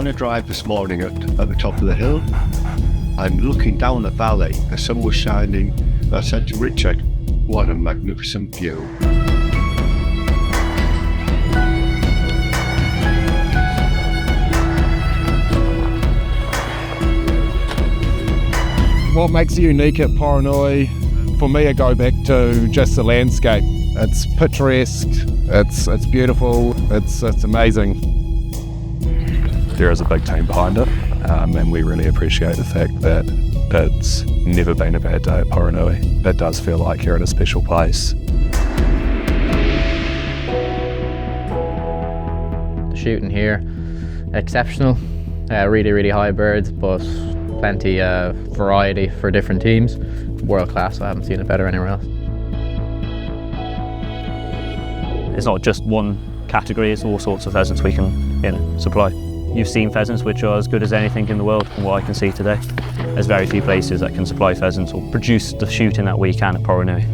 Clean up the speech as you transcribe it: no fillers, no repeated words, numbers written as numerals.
a drive this morning at the top of the hill, and looking down the valley, the sun was shining. I said to Richard, what a magnificent view. What makes it unique at Poronui, for me, I go back to just the landscape. It's picturesque, it's beautiful, it's amazing. There is a big team behind it, and we really appreciate the fact that it's never been a bad day at Poronui. It does feel like you're at a special place. The shooting here, exceptional. Really high birds, but plenty of variety for different teams. World class, I haven't seen it better anywhere else. It's not just one category, it's all sorts of pheasants we can supply. You've seen pheasants which are as good as anything in the world from what I can see today. There's very few places that can supply pheasants or produce the shooting that we can at Poronui.